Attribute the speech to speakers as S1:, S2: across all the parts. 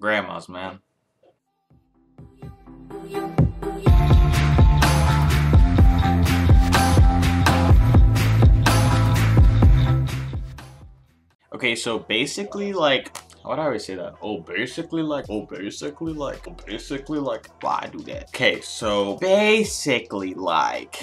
S1: Grandmas, man. Okay, so basically, like, why do I always say that? Basically, like, why I do that? Okay, so basically, like,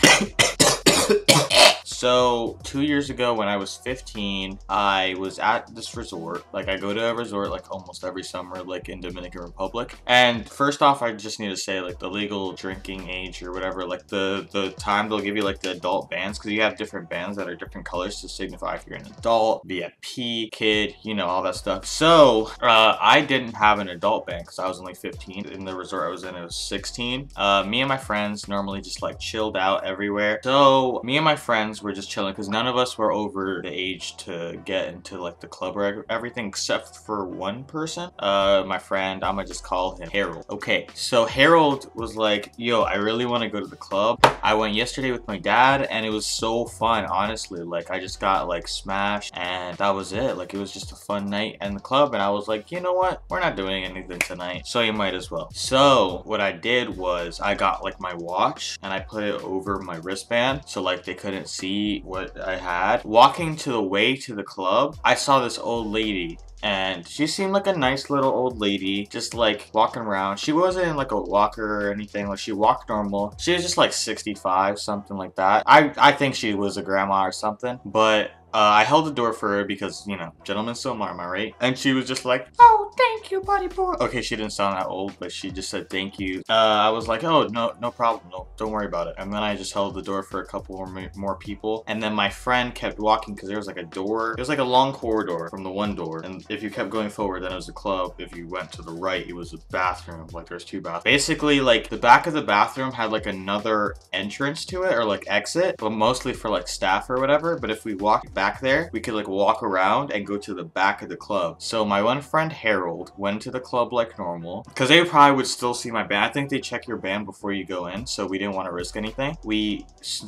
S1: so 2 years ago when I was 15, I was at this resort. Like, I go to a resort like almost every summer, like in Dominican Republic. And first off, I just need to say, like, the legal drinking age or whatever, like the time they'll give you like the adult bands, because you have different bands that are different colors to signify if you're an adult, VIP, kid, you know, all that stuff. So I didn't have an adult band because I was only 15. In the resort I was in, it was 16. Me and my friends normally just like chilled out everywhere. So me and my friends were just chilling because none of us were over the age to get into like the club or everything except for one person. My friend, I'm gonna just call him Harold. Okay, so Harold was like, yo, I really want to go to the club. I went yesterday with my dad and it was so fun, honestly. Like, I just got like smashed and that was it. Like, it was just a fun night in the club, and I was like, you know what, we're not doing anything tonight, so you might as well. So what I did was I got like my watch and I put it over my wristband so like they couldn't see what I had. Walking to the way to the club, I saw this old lady, and she seemed like a nice little old lady, just like walking around. She wasn't in like a walker or anything, like she walked normal. She was just like 65, something like that. I think she was a grandma or something, but I held the door for her because, you know, gentlemen Somar, am I right? And she was just like, oh, thank you, buddy boy. Okay, she didn't sound that old, but she just said thank you. I was like, oh, no problem. No, don't worry about it. And then I just held the door for a couple more people. And then my friend kept walking because there was like a door. It was like a long corridor from the one door. And if you kept going forward, then it was a club. If you went to the right, it was a bathroom. Like, there's two bathrooms. Basically, like, the back of the bathroom had like another entrance to it, or like exit, but mostly for like staff or whatever. But if we walked back there, we could like walk around and go to the back of the club. So my one friend Harold went to the club like normal, because they probably would still see my band. I think they check your band before you go in, so we didn't want to risk anything. We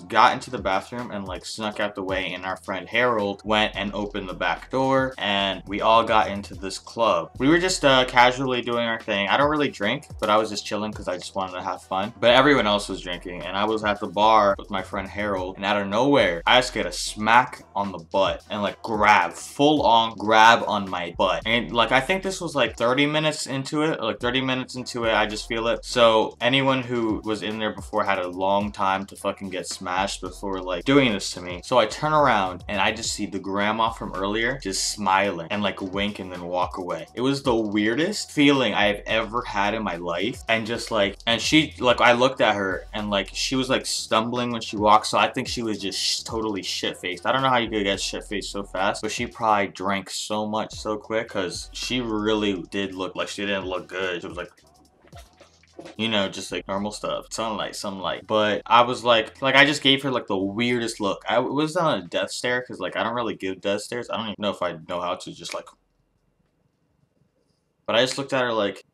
S1: got into the bathroom and like snuck out the way, and our friend Harold went and opened the back door, and we all got into this club. We were just casually doing our thing. I don't really drink, but I was just chilling because I just wanted to have fun. But everyone else was drinking, and I was at the bar with my friend Harold, and out of nowhere, I just get a smack on the butt and like full on grab on my butt. And like, I think this was like 30 minutes into it, I just feel it. So anyone who was in there before had a long time to fucking get smashed before like doing this to me. So I turn around and I just see the grandma from earlier just smiling and like wink and then walk away. It was the weirdest feeling I have ever had in my life. And just like, and she, like, I looked at her and like she was like stumbling when she walked, so I think she was just totally shit-faced. I don't know how you could get shit-faced so fast, but she probably drank so much so quick, because she really did look like she didn't look good. She was like, you know, just like normal stuff, sunlight. But I was like I just gave her like the weirdest look. I was on a death stare, because like I don't really give death stares. I don't even know if I know how to, just like, but I just looked at her like.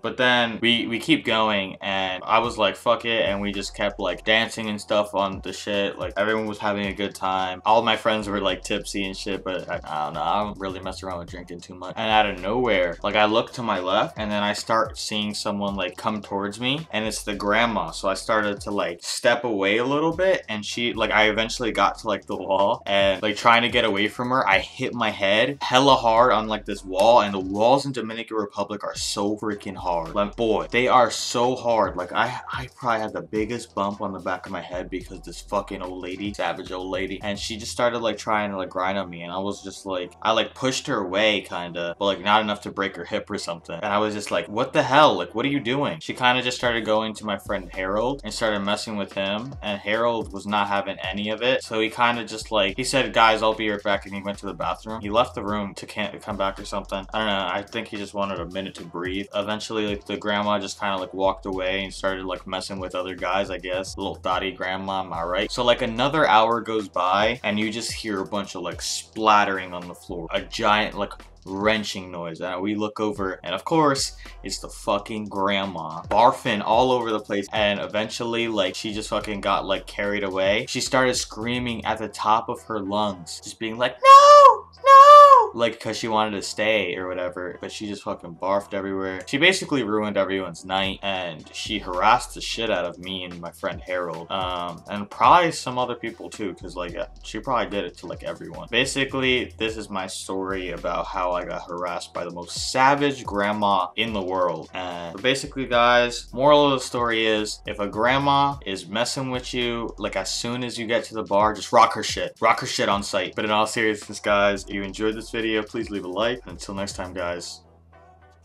S1: But then we keep going, and I was like, fuck it, and we just kept like dancing and stuff on the shit. Like, everyone was having a good time. All my friends were like tipsy and shit, but I don't know, I don't really mess around with drinking too much. And out of nowhere, like, I look to my left, and then I start seeing someone like come towards me, and it's the grandma. So I started to like step away a little bit, and she, like, I eventually got to like the wall, and like trying to get away from her, I hit my head hella hard on like this wall. And the walls in Dominican Republic are so freaking hard. Like, boy, they are so hard. Like, I probably had the biggest bump on the back of my head because this fucking old lady, savage old lady, and she just started like trying to like grind on me, and I was just like, I like pushed her away kinda, but like not enough to break her hip or something. And I was just like, what the hell? Like, what are you doing? She kind of just started going to my friend Harold and started messing with him, and Harold was not having any of it. So he kind of just like, he said, guys, I'll be right back, and he went to the bathroom. He left the room to come back or something. I don't know. I think he just wanted a minute to breathe. Eventually, like, the grandma just kind of like walked away and started like messing with other guys, I guess. Little thotty grandma, am I right? So like another hour goes by, and you just hear a bunch of like splattering on the floor, a giant like wrenching noise, and we look over, and of course it's the fucking grandma barfing all over the place. And eventually, like, she just fucking got like carried away. She started screaming at the top of her lungs, just being like, no, no, like because she wanted to stay or whatever, but she just fucking barfed everywhere. She basically ruined everyone's night, and she harassed the shit out of me and my friend Harold, and probably some other people too, because like she probably did it to like everyone. Basically, this is my story about how I got harassed by the most savage grandma in the world. And basically, guys, moral of the story is, if a grandma is messing with you, like as soon as you get to the bar, just rock her shit on sight. But in all seriousness, guys, if you enjoyed this video, please leave a like. Until next time, guys,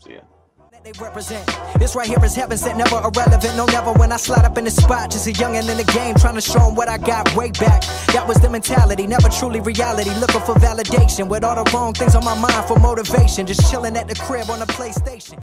S1: see ya.
S2: They represent this right here is heaven sent, never irrelevant, no never. When I slide up in the spot, just a youngin' in the game, trying to show them what I got way back. That was the mentality, never truly reality, looking for validation with all the wrong things on my mind for motivation, just chilling at the crib on the PlayStation.